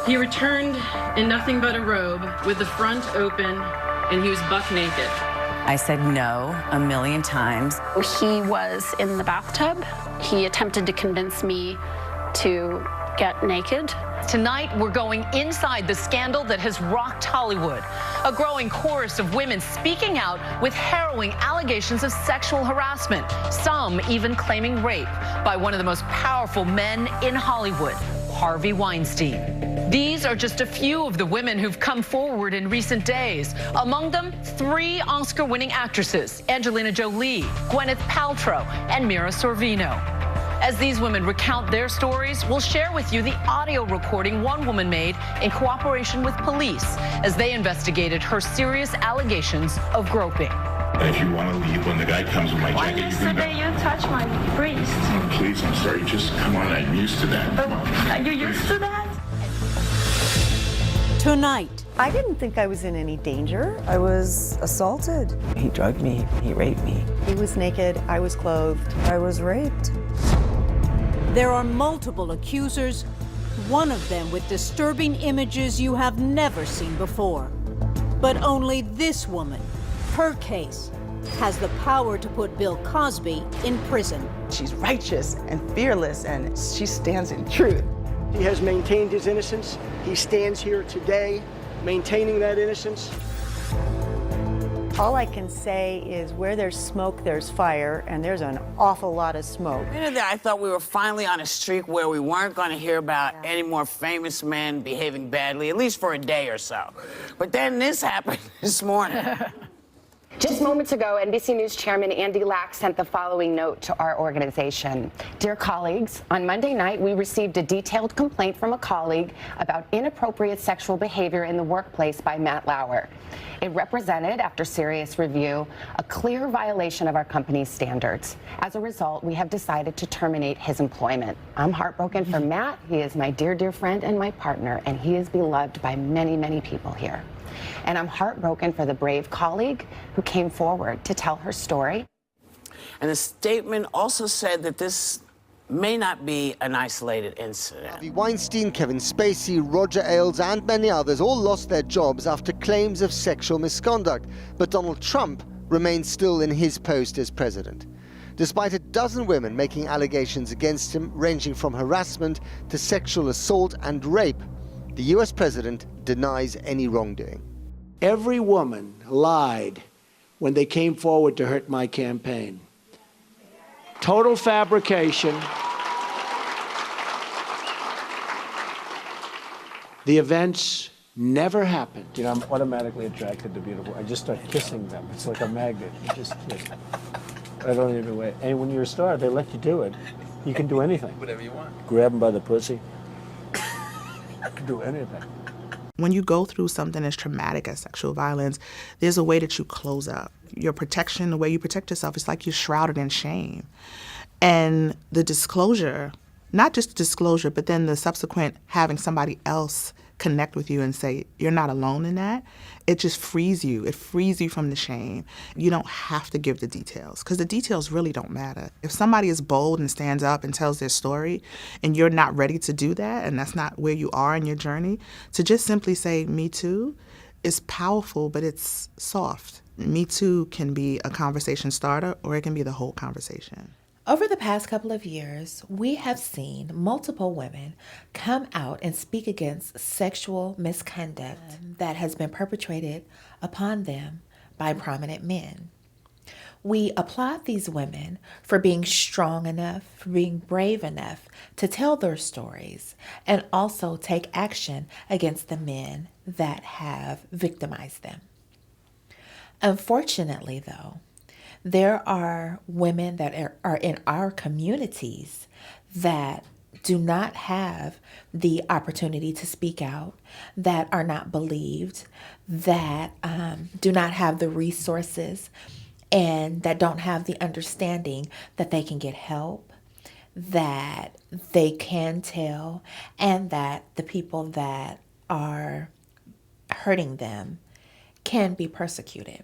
He returned in nothing but a robe with the front open, and he was buck naked. I said no a million times. He was in the bathtub. He attempted to convince me to get naked. Tonight, we're going inside the scandal that has rocked Hollywood. A growing chorus of women speaking out with harrowing allegations of sexual harassment, some even claiming rape by one of the most powerful men in Hollywood, Harvey Weinstein. These are just a few of the women who've come forward in recent days. Among them, 3 Oscar-winning actresses, Angelina Jolie, Gwyneth Paltrow, and Mira Sorvino. As these women recount their stories, we'll share with you the audio recording one woman made in cooperation with police as they investigated her serious allegations of groping. If you want to leave, when the guy comes with my jacket, yesterday you touched my breast. Oh, please, I'm sorry. Just come on. I'm used to that. But are you used to that? Tonight. I didn't think I was in any danger. I was assaulted. He drugged me. He raped me. He was naked. I was clothed. I was raped. There are multiple accusers, one of them with disturbing images you have never seen before. But only this woman, her case, has the power to put Bill Cosby in prison. She's righteous and fearless, and she stands in truth. He has maintained his innocence. He stands here today maintaining that innocence. All I can say is where there's smoke, there's fire, and there's an awful lot of smoke. I thought we were finally on a streak where we weren't going to hear about any more famous men behaving badly, at least for a day or so. But then this happened this morning. Just moments ago, NBC News Chairman Andy Lack sent the following note to our organization. Dear colleagues, on Monday night, we received a detailed complaint from a colleague about inappropriate sexual behavior in the workplace by Matt Lauer. It represented, after serious review, a clear violation of our company's standards. As a result, we have decided to terminate his employment. I'm heartbroken for Matt. He is my dear, dear friend and my partner, and he is beloved by many, many people here. And I'm heartbroken for the brave colleague who came forward to tell her story. And the statement also said that this may not be an isolated incident. Harvey Weinstein, Kevin Spacey, Roger Ailes and many others all lost their jobs after claims of sexual misconduct. But Donald Trump remains still in his post as president. Despite a dozen women making allegations against him, ranging from harassment to sexual assault and rape, the US president denies any wrongdoing. Every woman lied when they came forward to hurt my campaign. Total fabrication. The events never happened. You know, I'm automatically attracted to beautiful. I just start kissing them. It's like a magnet. You just kiss. I don't even wait. And when you're a star, they let you do it. You can do anything. Whatever you want. Grab them by the pussy. You can do anything. When you go through something as traumatic as sexual violence, there's a way that you close up. Your protection, the way you protect yourself, it's like you're shrouded in shame. And the disclosure, not just the disclosure, but then the subsequent having somebody else connect with you and say, you're not alone in that, it just frees you. It frees you from the shame. You don't have to give the details, because the details really don't matter. If somebody is bold and stands up and tells their story, and you're not ready to do that, and that's not where you are in your journey, to just simply say, me too, is powerful, but it's soft. Me too can be a conversation starter, or it can be the whole conversation. Over the past couple of years, we have seen multiple women come out and speak against sexual misconduct that has been perpetrated upon them by prominent men. We applaud these women for being strong enough, for being brave enough to tell their stories, and also take action against the men that have victimized them. Unfortunately, though, there are women that are in our communities that do not have the opportunity to speak out, that are not believed, that do not have the resources, and that don't have the understanding that they can get help, that they can tell, and that the people that are hurting them can be persecuted.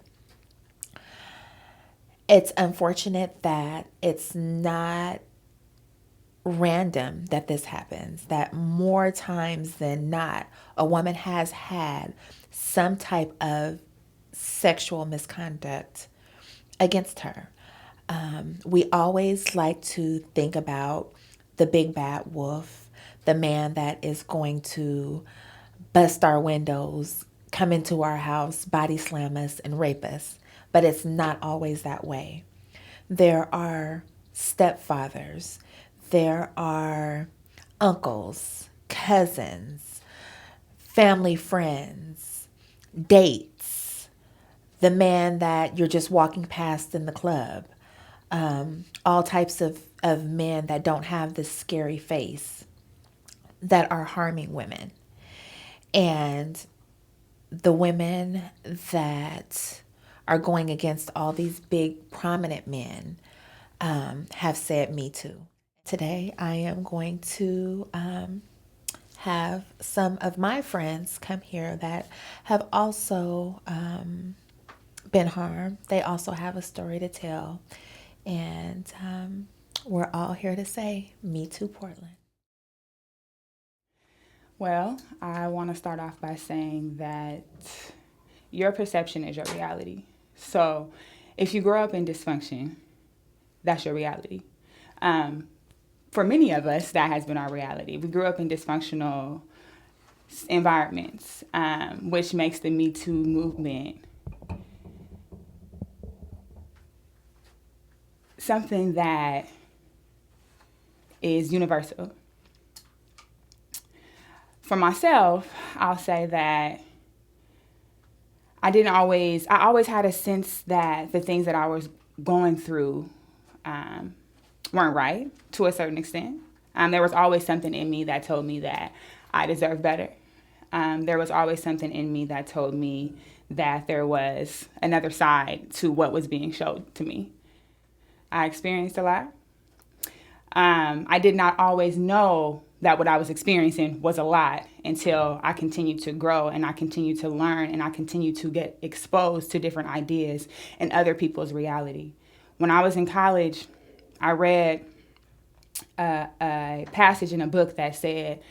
It's unfortunate that it's not random that this happens, that more times than not, a woman has had some type of sexual misconduct against her. We always like to think about the big bad wolf, the man that is going to bust our windows, come into our house, body slam us, and rape us. But it's not always that way. There are stepfathers, there are uncles, cousins, family friends, dates, the man that you're just walking past in the club, all types of men that don't have this scary face that are harming women. And the women that are going against all these big prominent men have said me too. Today I am going to have some of my friends come here that have also been harmed. They also have a story to tell. And we're all here to say, Me Too Portland. Well, I want to start off by saying that your perception is your reality. So if you grow up in dysfunction, that's your reality. For many of us, that has been our reality. We grew up in dysfunctional environments, which makes the Me Too movement something that is universal. For myself, I'll say that I always had a sense that the things that I was going through weren't right to a certain extent. There was always something in me that told me that I deserved better. There was always something in me that told me that there was another side to what was being showed to me. I experienced a lot. I did not always know that what I was experiencing was a lot until I continued to grow and I continued to learn and I continued to get exposed to different ideas and other people's reality. When I was in college, I read a passage in a book that said,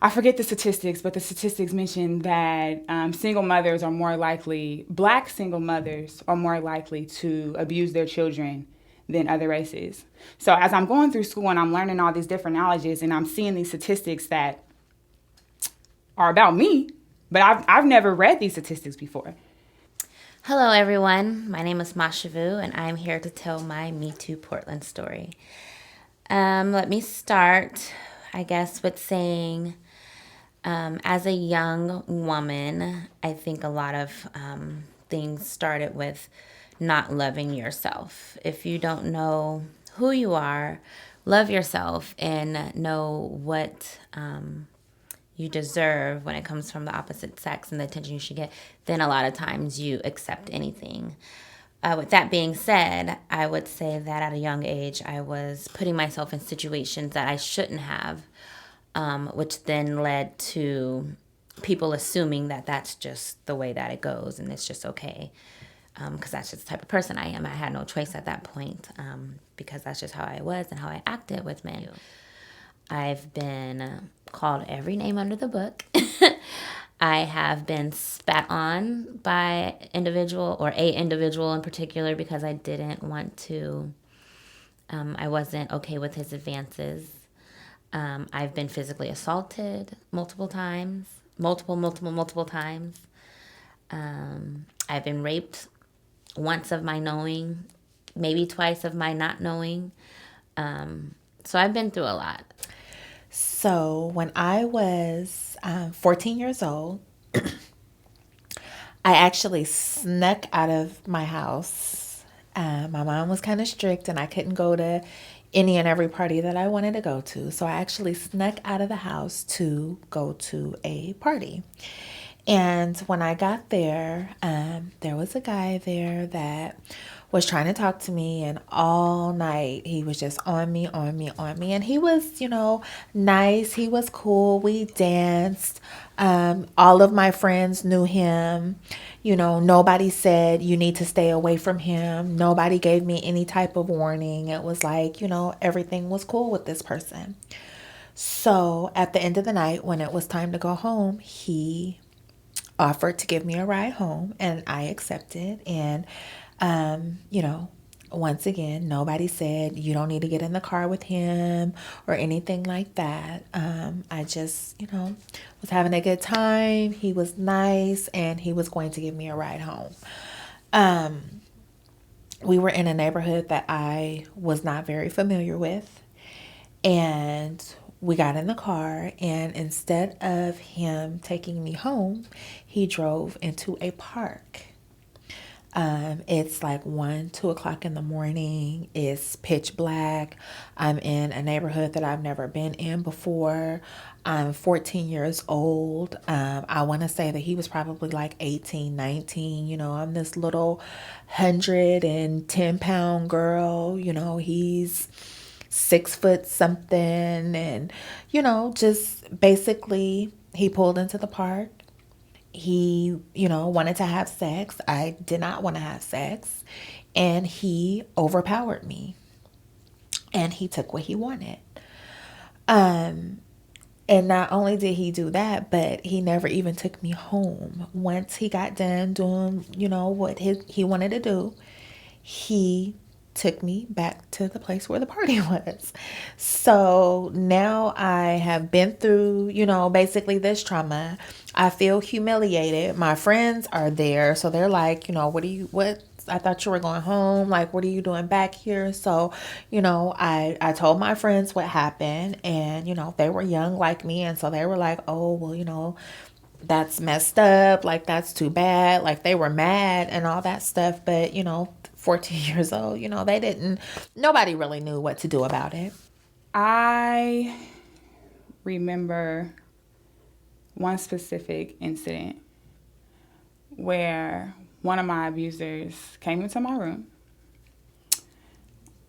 I forget the statistics, but the statistics mentioned that single mothers are more likely, Black single mothers are more likely to abuse their children than other races. So as I'm going through school and I'm learning all these different knowledges and I'm seeing these statistics that are about me, but I've never read these statistics before. Hello everyone, my name is Mashavu and I'm here to tell my Me Too Portland story. Let me start, I guess, with saying as a young woman, I think a lot of things started with not loving yourself. If you don't know who you are, love yourself and know what you deserve when it comes from the opposite sex and the attention you should get, then a lot of times you accept anything. With that being said, I would say that at a young age, I was putting myself in situations that I shouldn't have, which then led to people assuming that that's just the way that it goes and it's just okay. Because that's just the type of person I am. I had no choice at that point because that's just how I was and how I acted with men. I've been called every name under the book. I have been spat on by individual or a individual in particular because I didn't want to, I wasn't okay with his advances. I've been physically assaulted multiple times, multiple times. I've been raped once of my knowing, maybe twice of my not knowing. So I've been through a lot. So when I was 14 years old, I actually snuck out of my house. My mom was kind of strict and I couldn't go to any and every party that I wanted to go to. So I actually snuck out of the house to go to a party. And when I got there, there was a guy there that was trying to talk to me, and all night he was just on me. And he was, nice. He was cool. We danced. All of my friends knew him. Nobody said you need to stay away from him. Nobody gave me any type of warning. It was like, everything was cool with this person. So at the end of the night, when it was time to go home, he offered to give me a ride home, and I accepted. And once again, nobody said you don't need to get in the car with him or anything like that. I just, was having a good time. He was nice, and he was going to give me a ride home. We were in a neighborhood that I was not very familiar with, and we got in the car, and instead of him taking me home, he drove into a park. It's like 2 o'clock in the morning. It's pitch black. I'm in a neighborhood that I've never been in before. I'm 14 years old. I want to say that he was probably like 18, 19. I'm this little 110-pound girl. He's 6 foot something. And, just basically he pulled into the park. He, wanted to have sex. I did not want to have sex. And he overpowered me. And he took what he wanted. And not only did he do that, but he never even took me home. Once he got done doing, what he wanted to do, he took me back to the place where the party was. So now I have been through, basically this trauma. I feel humiliated. My friends are there. So they're like, what? I thought you were going home. Like, what are you doing back here? So, I told my friends what happened, and, they were young like me. And so they were like, oh, well, that's messed up. Like, that's too bad. Like, they were mad and all that stuff. But, 14 years old, nobody really knew what to do about it. I remember one specific incident where one of my abusers came into my room.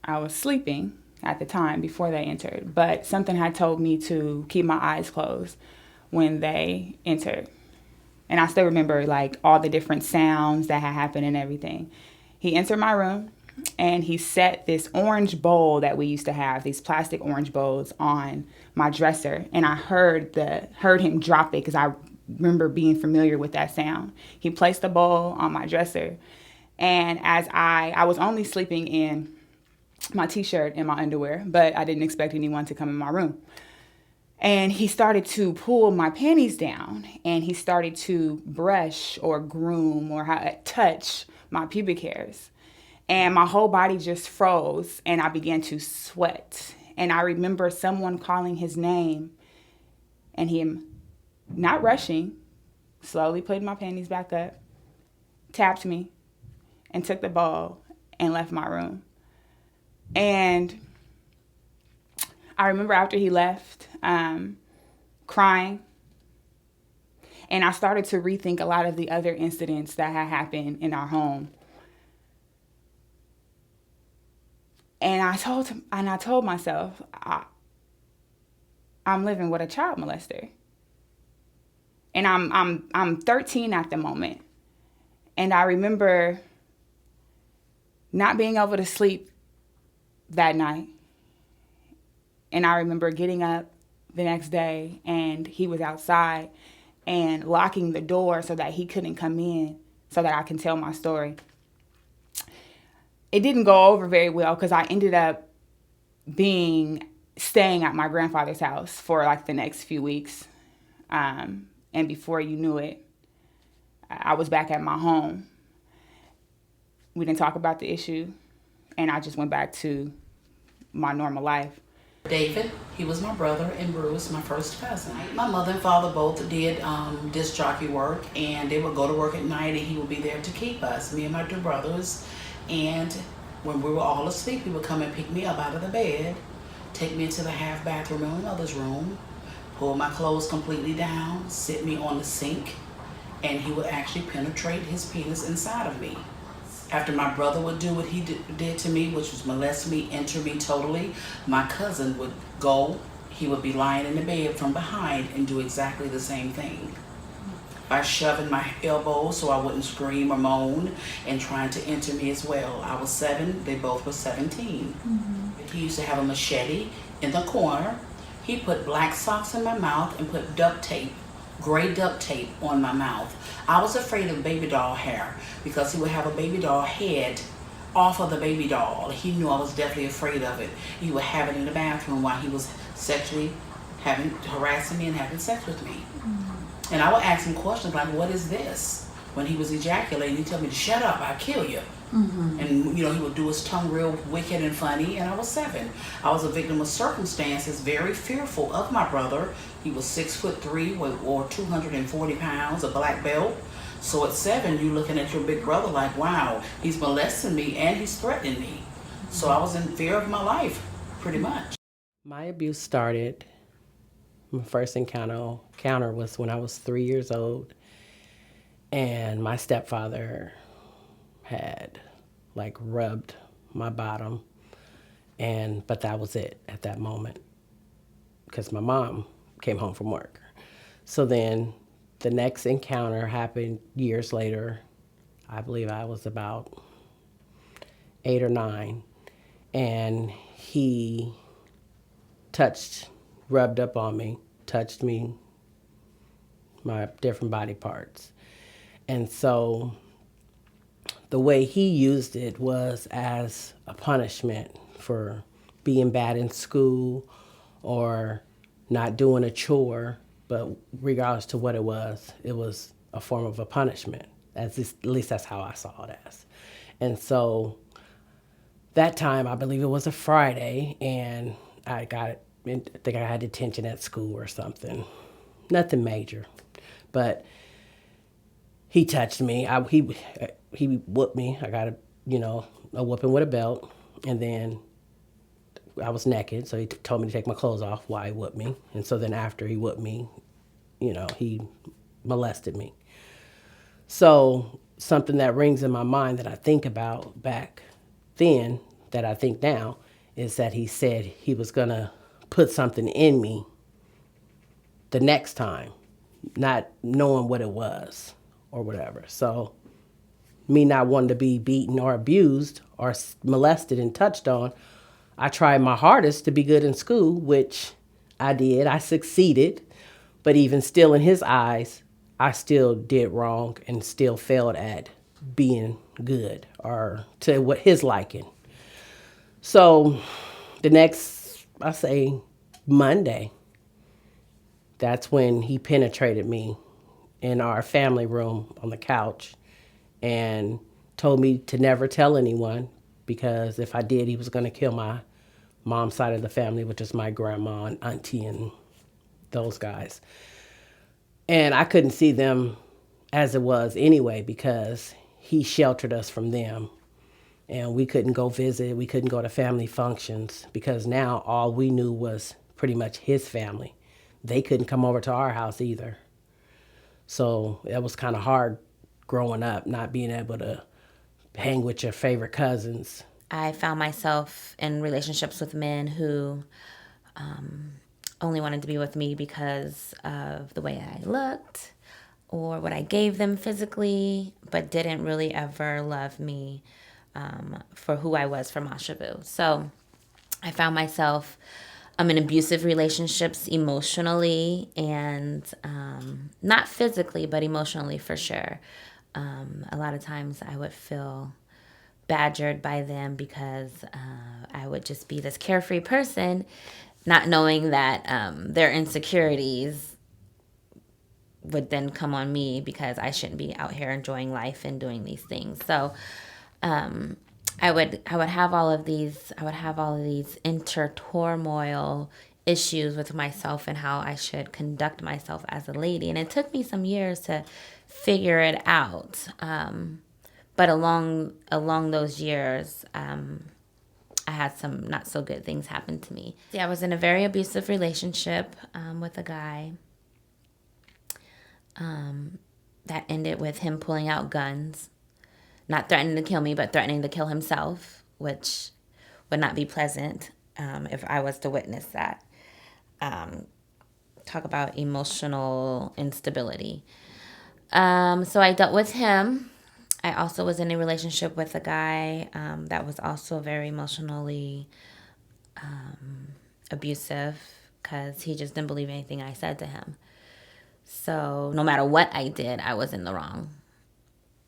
I was sleeping at the time before they entered, but something had told me to keep my eyes closed when they entered. And I still remember like all the different sounds that had happened and everything. He entered my room and he set this orange bowl that we used to have, these plastic orange bowls, on my dresser. And I heard him drop it because I remember being familiar with that sound. He placed the bowl on my dresser. And as I was only sleeping in my t-shirt and my underwear, but I didn't expect anyone to come in my room. And he started to pull my panties down, and he started to brush or groom or touch my pubic hairs. And my whole body just froze, and I began to sweat. And I remember someone calling his name, and him not rushing, slowly putting my panties back up, tapped me, and took the bowl and left my room. And I remember after he left, crying. And I started to rethink a lot of the other incidents that had happened in our home. And I told myself, I'm living with a child molester. And I'm 13 at the moment. And I remember not being able to sleep that night. And I remember getting up the next day and he was outside and locking the door so that he couldn't come in so that I can tell my story. It didn't go over very well because I ended up staying at my grandfather's house for like the next few weeks. And before you knew it, I was back at my home. We didn't talk about the issue, and I just went back to my normal life. David, he was my brother, and Bruce, my first cousin. My mother and father both did disc jockey work, and they would go to work at night, and he would be there to keep us, me and my two brothers. And when we were all asleep, he would come and pick me up out of the bed, take me into the half bathroom in my mother's room, pull my clothes completely down, sit me on the sink, and he would actually penetrate his penis inside of me. After my brother would do what he did to me, which was molest me, enter me totally, my cousin would go, he would be lying in the bed from behind and do exactly the same thing. By shoving my elbow so I wouldn't scream or moan and trying to enter me as well. I was 7, they both were 17. He used to have a machete in the corner. He put black socks in my mouth and put duct tape, gray duct tape on my mouth. I was afraid of baby doll hair because he would have a baby doll head off of the baby doll. He knew I was definitely afraid of it. He would have it in the bathroom while he was sexually harassing me and having sex with me. And I would ask him questions like, what is this? When he was ejaculating, he'd tell me to shut up, I'll kill you. And he would do his tongue real wicked and funny, and I was 7. I was a victim of circumstances, very fearful of my brother. He was 6'3", or 240 pounds, a black belt. So at 7, you're looking at your big brother like, wow, he's molesting me and he's threatening me. So I was in fear of my life, pretty much. My abuse started, my first encounter was when I was 3 years old, and my stepfather had rubbed my bottom, but that was it at that moment because my mom came home from work. So then the next encounter happened years later. I believe I was about 8 or 9, and he rubbed up on me, touched me, my different body parts. And so the way he used it was as a punishment for being bad in school or not doing a chore, but regardless to what it was a form of a punishment. At least that's how I saw it as. And so that time, I believe it was a Friday, and I think I had detention at school or something. Nothing major, but he touched me. He whooped me. I got a whooping with a belt, and then I was naked, so he told me to take my clothes off while he whooped me. And so then after he whooped me, he molested me. So something that rings in my mind that I think about back then, that I think now, is that he said he was gonna put something in me the next time, not knowing what it was or whatever. So me not wanting to be beaten or abused or molested and touched on, I tried my hardest to be good in school, which I did. I succeeded, but even still in his eyes, I still did wrong and still failed at being good or to what his liking. So the next, I say Monday, that's when he penetrated me in our family room on the couch and told me to never tell anyone because if I did, he was going to kill my mom's side of the family, which is my grandma and auntie and those guys. And I couldn't see them as it was anyway because he sheltered us from them. And we couldn't go visit, we couldn't go to family functions because now all we knew was pretty much his family. They couldn't come over to our house either. So it was kind of hard growing up, not being able to hang with your favorite cousins. I found myself in relationships with men who only wanted to be with me because of the way I looked or what I gave them physically, but didn't really ever love me for who I was for Mashavu. So I found myself in abusive relationships emotionally and not physically, but emotionally for sure. A lot of times I would feel badgered by them because I would just be this carefree person, not knowing that their insecurities would then come on me because I shouldn't be out here enjoying life and doing these things. So I would have all of these inter-turmoil issues with myself and how I should conduct myself as a lady. And it took me some years to figure it out. But along those years, I had some not so good things happen to me. I was in a very abusive relationship with a guy that ended with him pulling out guns not threatening to kill me, but threatening to kill himself, which would not be pleasant if I was to witness that. Talk about emotional instability. So I dealt with him. I also was in a relationship with a guy that was also very emotionally abusive because he just didn't believe anything I said to him. So no matter what I did, I was in the wrong.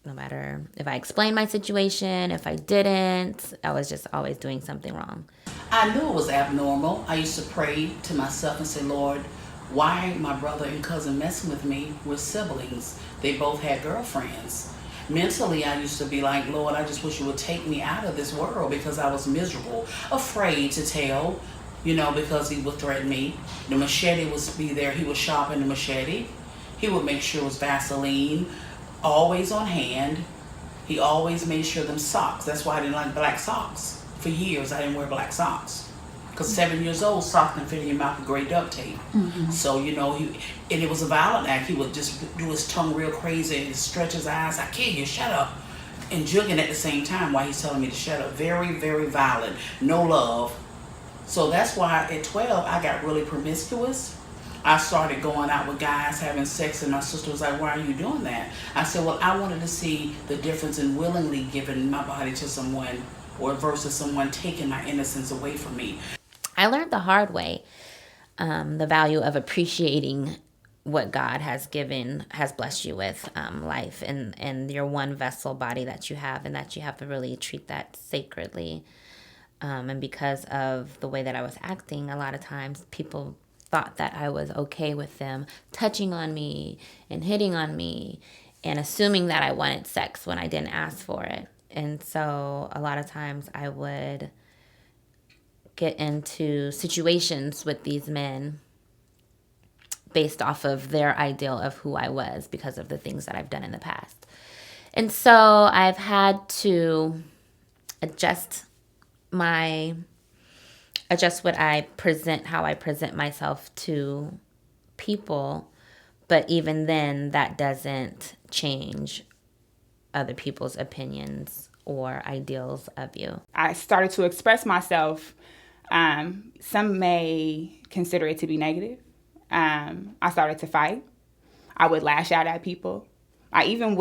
No matter if I explained my situation, if I didn't, I was just always doing something wrong. I knew it was abnormal. I used to pray to myself and say, Lord, why my brother and cousin messing with me? We're siblings. They both had girlfriends. Mentally, I used to be like, Lord, I just wish you would take me out of this world because I was miserable, afraid to tell, because he would threaten me. The machete would be there. He would sharpen the machete. He would make sure it was Vaseline, always on hand. He always made sure them socks. That's why I didn't like black socks. For years, I didn't wear black socks. Because 7 years old, sock can fit in your mouth with gray duct tape. Mm-hmm. So, and it was a violent act. He would just do his tongue real crazy and stretch his eyes. I kill you, shut up. And jugging at the same time while he's telling me to shut up. Very, very violent. No love. So that's why at 12, I got really promiscuous. I started going out with guys, having sex, and my sister was like, why are you doing that? I said, well, I wanted to see the difference in willingly giving my body to someone or versus someone taking my innocence away from me. I learned the hard way, the value of appreciating what God has blessed you with, life and your one vessel body that you have, and that you have to really treat that sacredly. And because of the way that I was acting, a lot of times people thought that I was okay with them touching on me and hitting on me and assuming that I wanted sex when I didn't ask for it. And so a lot of times I would get into situations with these men based off of their ideal of who I was because of the things that I've done in the past. And so I've had to adjust what I present, how I present myself to people. But even then, that doesn't change other people's opinions or ideals of you. I started to express myself. Some may consider it to be negative. I started to fight. I would lash out at people. I even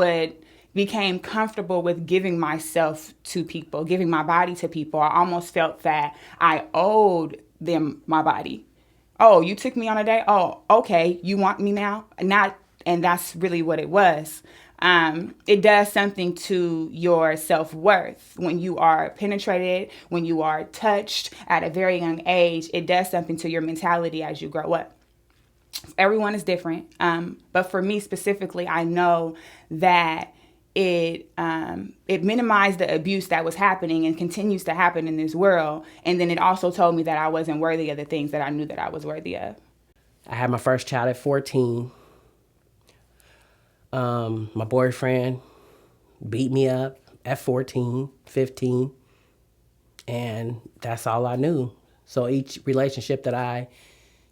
became comfortable with giving myself to people, giving my body to people. I almost felt that I owed them my body. Oh, you took me on a date? Oh, okay, you want me now? And that's really what it was. It does something to your self-worth. When you are penetrated, when you are touched at a very young age, it does something to your mentality as you grow up. Everyone is different. But for me specifically, I know that it minimized the abuse that was happening and continues to happen in this world. And then it also told me that I wasn't worthy of the things that I knew that I was worthy of. I had my first child at 14. My boyfriend beat me up at 14, 15, and that's all I knew. So each relationship that I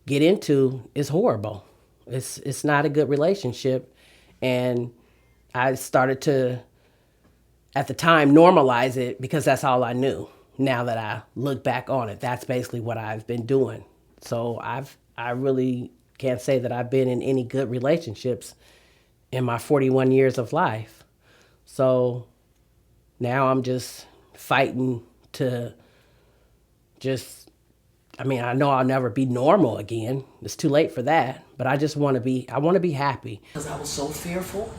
get into is horrible. It's not a good relationship, and I started to, at the time, normalize it because that's all I knew. Now that I look back on it, that's basically what I've been doing. So I really can't say that I've been in any good relationships in my 41 years of life. So now I'm just fighting to I know I'll never be normal again. It's too late for that, but I want to be happy. Because I was so fearful,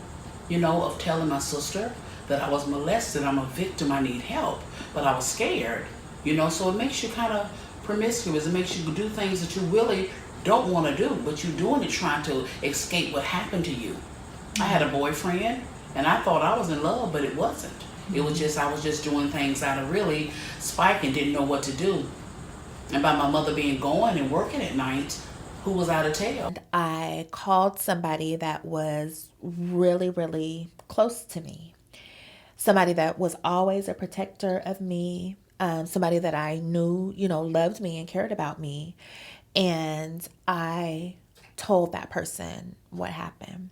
of telling my sister that I was molested. I'm a victim, I need help, but I was scared, so it makes you kind of promiscuous. It makes you do things that you really don't want to do, but you're doing it trying to escape what happened to you. I had a boyfriend, and I thought I was in love, but it wasn't. It was just, I was just doing things out of really spike and didn't know what to do. And by my mother being gone and working at night, who was out of town? I called somebody that was really, really close to me. Somebody that was always a protector of me. Somebody that I knew, loved me and cared about me. And I told that person what happened.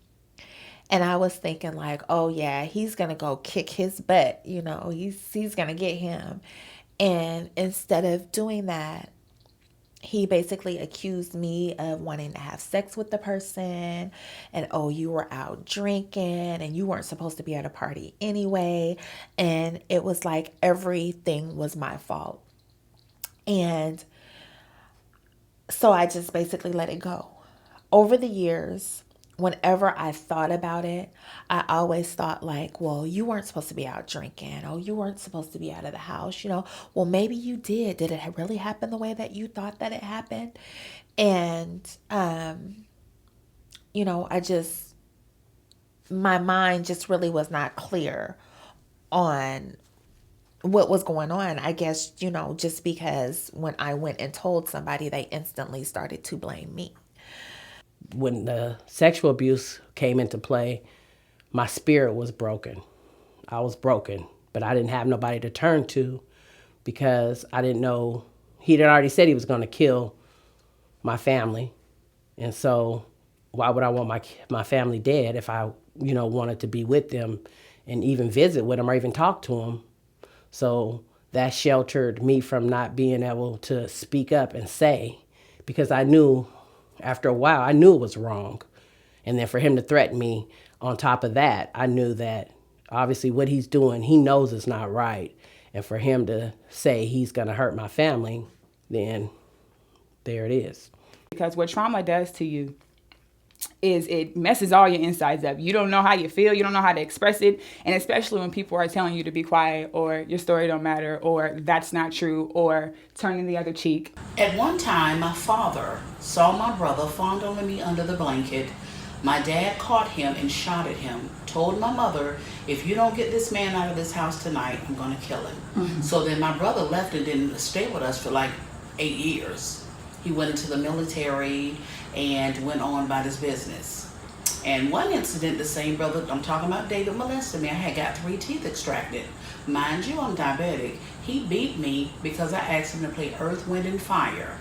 And I was thinking like, oh yeah, he's going to go kick his butt. You know, he's going to get him. And instead of doing that, he basically accused me of wanting to have sex with the person, and oh, you were out drinking and you weren't supposed to be at a party anyway. And it was like everything was my fault. And so I just basically let it go. Over the years, whenever I thought about it, I always thought like, well, you weren't supposed to be out drinking. Oh, you weren't supposed to be out of the house. You know, well, maybe you did. Did it really happen the way that you thought that it happened? And, you know, my mind just really was not clear on what was going on. I guess, you know, just because when I went and told somebody, they instantly started to blame me. When the sexual abuse came into play, my spirit was broken. I was broken, but I didn't have nobody to turn to because I didn't know. He had already said he was going to kill my family. And so why would I want my family dead if I, you know, wanted to be with them and even visit with them or even talk to them? So that sheltered me from not being able to speak up and say, because I knew after a while, I knew it was wrong. And then for him to threaten me on top of that, I knew that obviously what he's doing, he knows it's not right. And for him to say he's going to hurt my family, then there it is. Because what trauma does to you is it messes all your insides up. You don't know how you feel. You don't know how to express it. And especially when people are telling you to be quiet, or your story don't matter, or that's not true, or turning the other cheek. At one time, my father saw my brother fondling me under the blanket. My dad caught him and shot at him, told my mother, if you don't get this man out of this house tonight, I'm going to kill him. Mm-hmm. So then my brother left and didn't stay with us for like 8 years. He went into the military and went on about his business. And one incident, the same brother I'm talking about, David, molested me. I had got 3 teeth extracted. Mind you, I'm diabetic. He beat me because I asked him to play Earth, Wind, and Fire.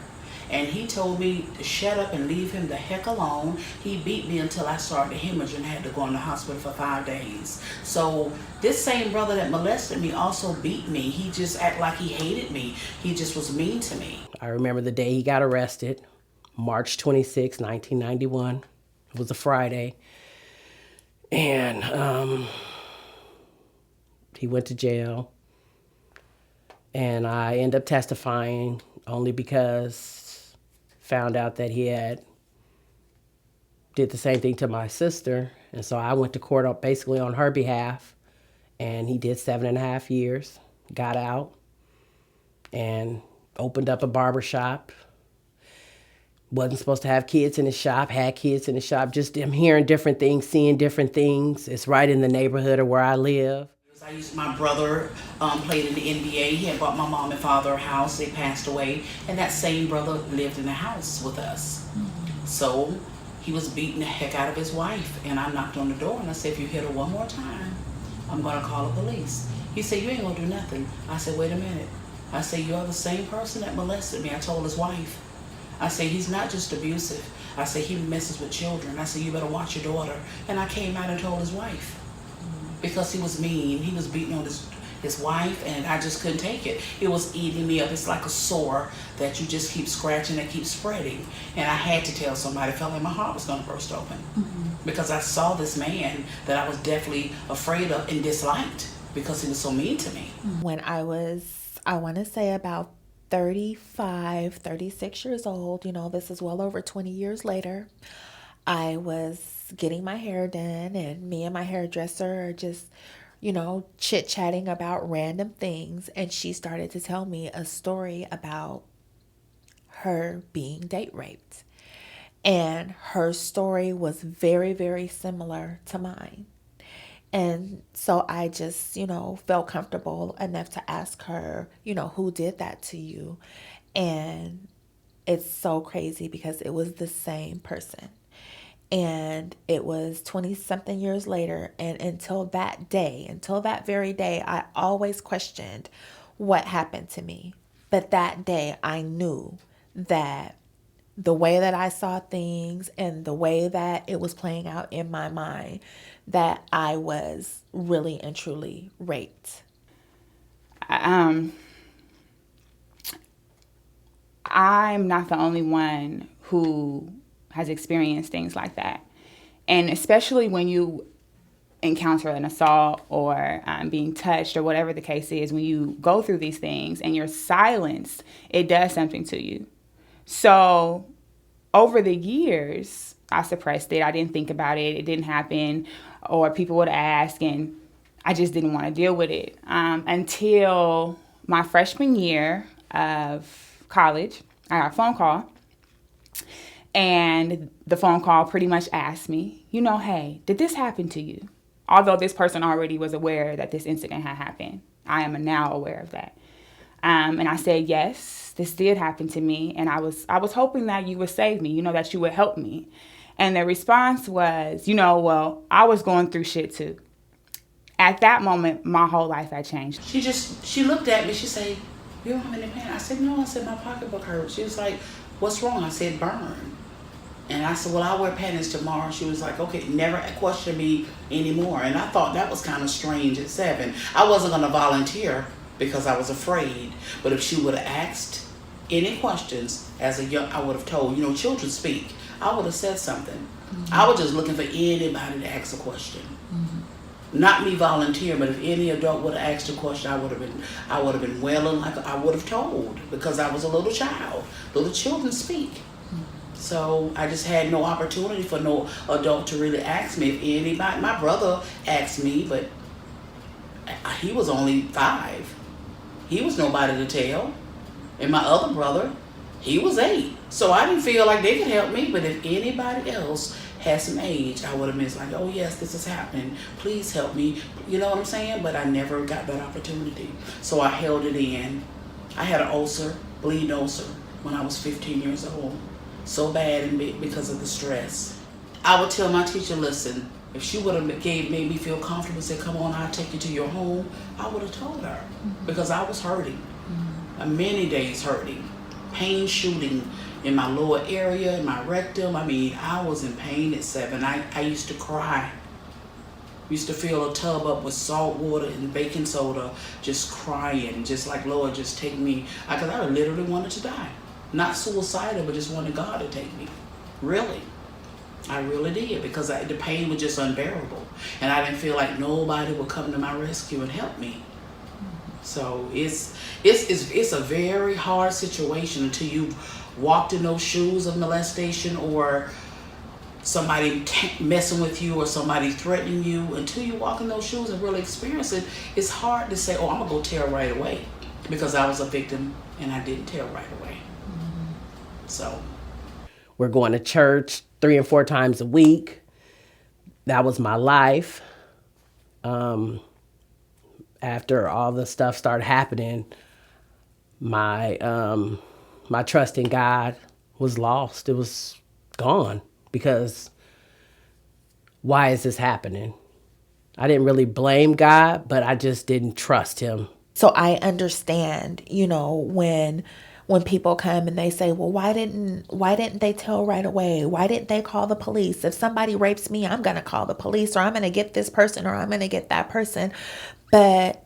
And he told me to shut up and leave him the heck alone. He beat me until I started to hemorrhage and had to go in the hospital for 5 days. So this same brother that molested me also beat me. He just acted like he hated me. He just was mean to me. I remember the day he got arrested, March 26, 1991. It was a Friday. And he went to jail. And I ended up testifying only because found out that he had did the same thing to my sister. And so I went to court basically on her behalf. And he did 7.5 years, got out, and opened up a barber shop. Wasn't supposed to have kids in the shop, had kids in the shop. Just I'm hearing different things, seeing different things. It's right in the neighborhood of where I live. My brother played in the NBA. He had bought my mom and father a house. They passed away. And that same brother lived in the house with us. Mm-hmm. So he was beating the heck out of his wife. And I knocked on the door and I said, if you hit her one more time, I'm going to call the police. He said, you ain't going to do nothing. I said, wait a minute. I said, you're the same person that molested me. I told his wife. I said, he's not just abusive. I said, he messes with children. I said, you better watch your daughter. And I came out and told his wife. Because he was mean. He was beating on his wife, and I just couldn't take it. It was eating me up. It's like a sore that you just keep scratching and keep spreading. And I had to tell somebody. I felt like my heart was going to burst open. Mm-hmm. Because I saw this man that I was definitely afraid of and disliked because he was so mean to me. When I want to say about 35, 36 years old, you know, this is well over 20 years later, I was getting my hair done, and me and my hairdresser are just, you know, chit-chatting about random things. And she started to tell me a story about her being date raped. And her story was very, very similar to mine. And so I just, you know, felt comfortable enough to ask her, you know, who did that to you? And it's so crazy because it was the same person. And it was 20-something years later. And until that very day, I always questioned what happened to me. But that day, I knew that the way that I saw things and the way that it was playing out in my mind, that I was really and truly raped. I'm not the only one who has experienced things like that. And especially when you encounter an assault or being touched or whatever the case is, when you go through these things and you're silenced, it does something to you. So over the years, I suppressed it. I didn't think about it. It didn't happen. Or people would ask, and I just didn't want to deal with it until my freshman year of college. I got a phone call, and the phone call pretty much asked me, hey, did this happen to you? Although this person already was aware that this incident had happened. I am now aware of that. And I said, yes, this did happen to me. And I was hoping that you would save me, that you would help me. And the response was, well, I was going through shit too. At that moment, my whole life had changed. She looked at me, she said, you don't have any pain? I said, no. I said, my pocketbook hurts. She was like, what's wrong? I said, burn. And I said, well, I'll wear panties tomorrow. She was like, okay, never question me anymore. And I thought that was kind of strange at 7. I wasn't going to volunteer because I was afraid. But if she would have asked any questions as a young, I would have told, children speak. I would have said something. Mm-hmm. I was just looking for anybody to ask a question. Mm-hmm. Not me volunteer, but if any adult would have asked a question, I would have been wailing like I would have told, because I was a little child. Little children speak. Mm-hmm. So I just had no opportunity for no adult to really ask me. If anybody, my brother asked me, but he was only 5. He was nobody to tell. And my other brother, he was 8. So I didn't feel like they could help me, but if anybody else had some age, I would have been like, oh yes, this is happening. Please help me. You know what I'm saying? But I never got that opportunity. So I held it in. I had an ulcer, bleeding ulcer, when I was 15 years old. So bad and because of the stress. I would tell my teacher, listen, if she would have made me feel comfortable and said, come on, I'll take you to your home, I would have told her. Mm-hmm. Because I was hurting. Mm-hmm. Many days hurting. Pain shooting in my lower area, in my rectum. I was in pain at 7. I used to cry. Used to fill a tub up with salt water and baking soda, just crying, just like, Lord, just take me. Because I literally wanted to die. Not suicidal, but just wanted God to take me. Really. I really did, because the pain was just unbearable. And I didn't feel like nobody would come to my rescue and help me. So it's a very hard situation until you walked in those shoes of molestation, or somebody messing with you, or somebody threatening you. Until you walk in those shoes and really experience it, it's hard to say, oh, I'm gonna go tell right away, because I was a victim and I didn't tell right away. Mm-hmm. So we're going to church 3 and 4 times a week. That was my life. After all the stuff started happening, my trust in God was lost. It was gone, because why is this happening? I didn't really blame God, but I just didn't trust him. So I understand, when people come and they say, well, why didn't they tell right away? Why didn't they call the police? If somebody rapes me, I'm going to call the police, or I'm going to get this person, or I'm going to get that person. But,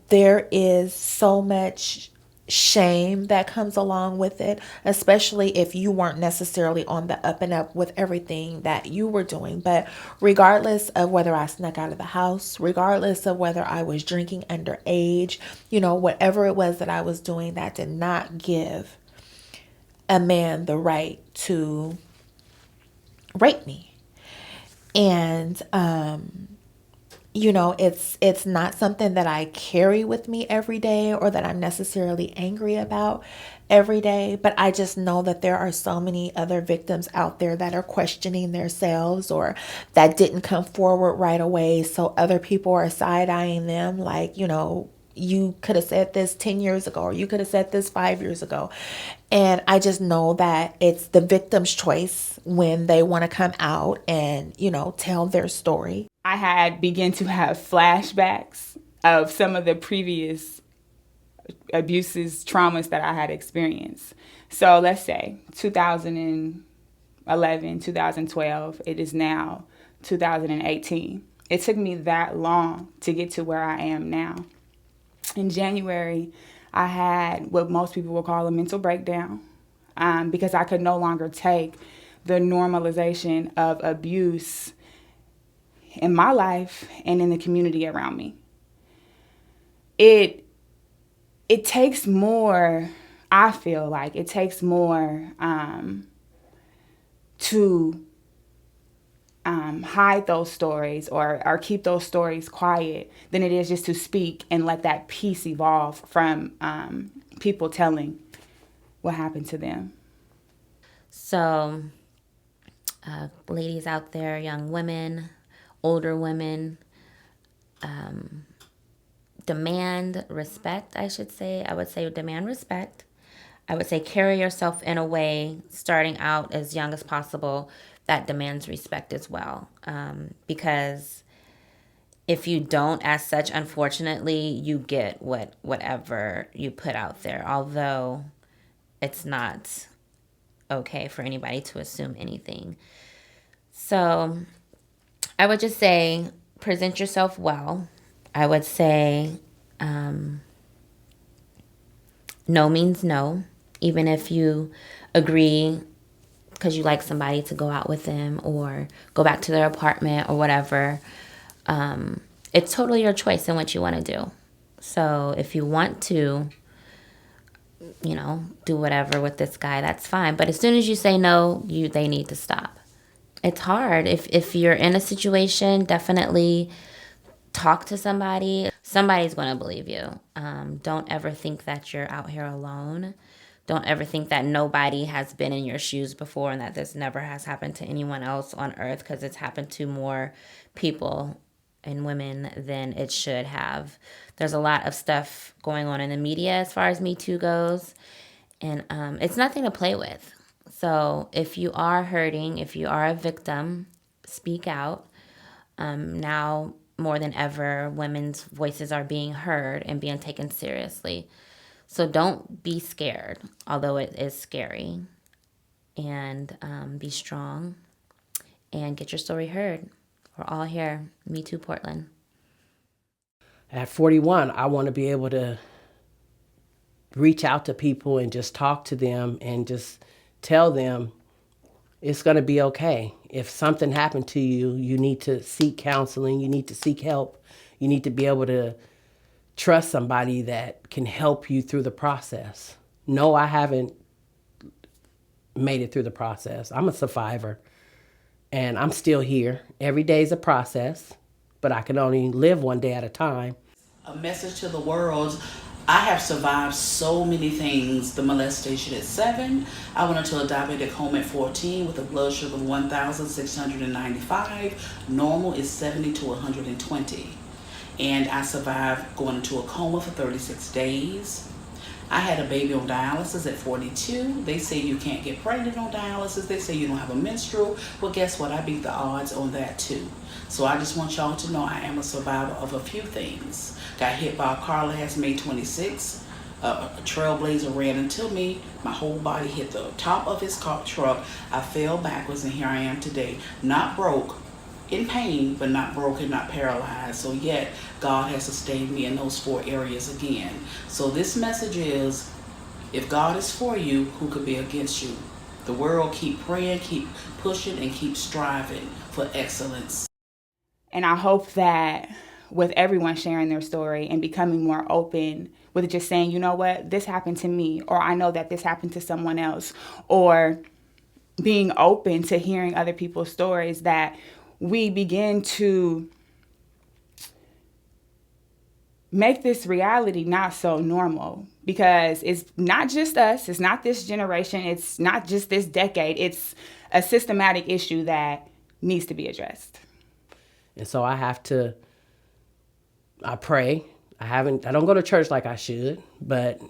there is so much shame that comes along with it, especially if you weren't necessarily on the up and up with everything that you were doing. But regardless of whether I snuck out of the house, regardless of whether I was drinking underage, whatever it was that I was doing, that did not give a man the right to rape me. And it's not something that I carry with me every day, or that I'm necessarily angry about every day. But I just know that there are so many other victims out there that are questioning themselves, or that didn't come forward right away. So other people are side-eyeing them like, you could have said this 10 years ago, or you could have said this 5 years ago. And I just know that it's the victim's choice when they want to come out and, tell their story. I had begun to have flashbacks of some of the previous abuses, traumas that I had experienced. So let's say 2011, 2012, it is now 2018. It took me that long to get to where I am now. In January, I had what most people would call a mental breakdown because I could no longer take the normalization of abuse in my life and in the community around me. It takes more, I feel like, it takes more to hide those stories or keep those stories quiet than it is just to speak and let that piece evolve from people telling what happened to them. So, ladies out there, young women, older women, demand respect, I should say. I would say demand respect. I would say carry yourself in a way, starting out as young as possible, that demands respect as well. Because if you don't, as such, unfortunately, you get whatever you put out there. Although it's not okay for anybody to assume anything. So I would just say present yourself well. I would say no means no. Even if you agree because you like somebody to go out with them or go back to their apartment or whatever, it's totally your choice in what you want to do. So if you want to, do whatever with this guy, that's fine. But as soon as you say no, they need to stop. It's hard. If you're in a situation, definitely talk to somebody. Somebody's going to believe you. Don't ever think that you're out here alone. Don't ever think that nobody has been in your shoes before and that this never has happened to anyone else on earth, because it's happened to more people and women than it should have. There's a lot of stuff going on in the media as far as Me Too goes, and it's nothing to play with. So if you are hurting, if you are a victim, speak out. Now more than ever, women's voices are being heard and being taken seriously. So don't be scared, although it is scary. And be strong and get your story heard. We're all here. Me Too, Portland. At 41, I want to be able to reach out to people and just talk to them and just tell them it's going to be okay. If something happened to you, you need to seek counseling. You need to seek help. You need to be able to trust somebody that can help you through the process. No, I haven't made it through the process. I'm a survivor, and I'm still here. Every day is a process, but I can only live one day at a time. A message to the world. I have survived so many things. The molestation at 7. I went into a diabetic home at 14 with a blood sugar of 1,695. Normal is 70 to 120. And I survived going into a coma for 36 days. I had a baby on dialysis at 42. They say you can't get pregnant on dialysis. They say you don't have a menstrual. Well, guess what? I beat the odds on that too. So I just want y'all to know I am a survivor of a few things. Got hit by a car last May 26. A trailblazer ran into me. My whole body hit the top of his truck. I fell backwards, and here I am today. Not broke, in pain, but not broken, not paralyzed. So yet God has sustained me in those 4 areas again. So this message is, if God is for you, who could be against you? The world, keep praying, keep pushing, and keep striving for excellence. And I hope that with everyone sharing their story and becoming more open with just saying, you know what, this happened to me, or I know that this happened to someone else, or being open to hearing other people's stories, that we begin to make this reality not so normal, because it's not just us, it's not this generation, it's not just this decade, it's a systematic issue that needs to be addressed. And so I pray. I don't go to church like I should, but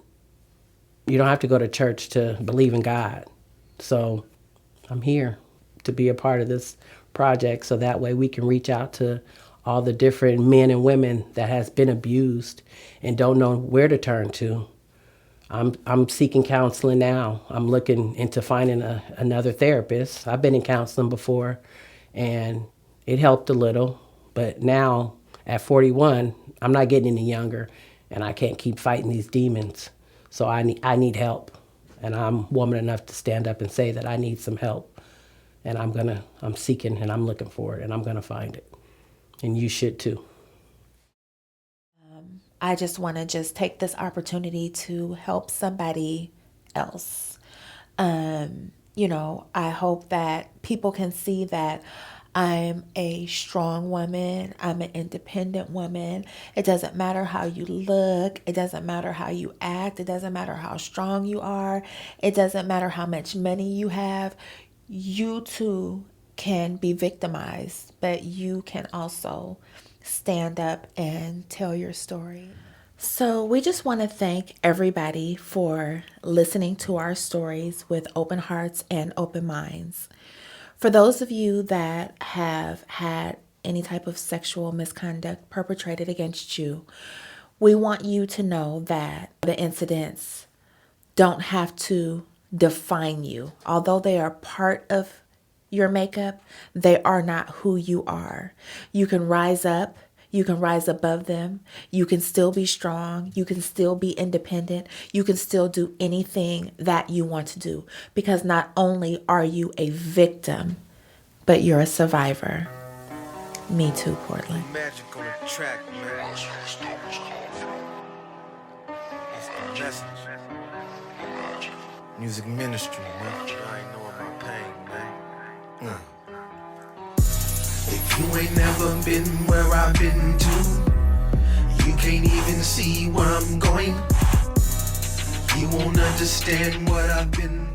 you don't have to go to church to believe in God. So I'm here to be a part of this project, so that way we can reach out to all the different men and women that has been abused and don't know where to turn to. I'm seeking counseling now. I'm looking into finding another therapist. I've been in counseling before, and it helped a little. But now, at 41, I'm not getting any younger, and I can't keep fighting these demons. So I need help, and I'm woman enough to stand up and say that I need some help. And I'm seeking, and I'm looking for it, and I'm gonna find it. And you should too. I just want to take this opportunity to help somebody else. You know, I hope that people can see that I'm a strong woman. I'm an independent woman. It doesn't matter how you look. It doesn't matter how you act. It doesn't matter how strong you are. It doesn't matter how much money you have. You too can be victimized, but you can also stand up and tell your story. So we just want to thank everybody for listening to our stories with open hearts and open minds. For those of you that have had any type of sexual misconduct perpetrated against you, we want you to know that the incidents don't have to define you. Although they are part of your makeup, they are not who you are. You can rise up. You can rise above them. You can still be strong. You can still be independent. You can still do anything that you want to do, because not only are you a victim, but you're a survivor. Me too, Portland. Magic on the track, man. It's the message. Music ministry, man. I ain't knowing my pain, man. If you ain't never been where I've been to, you can't even see where I'm going. You won't understand what I've been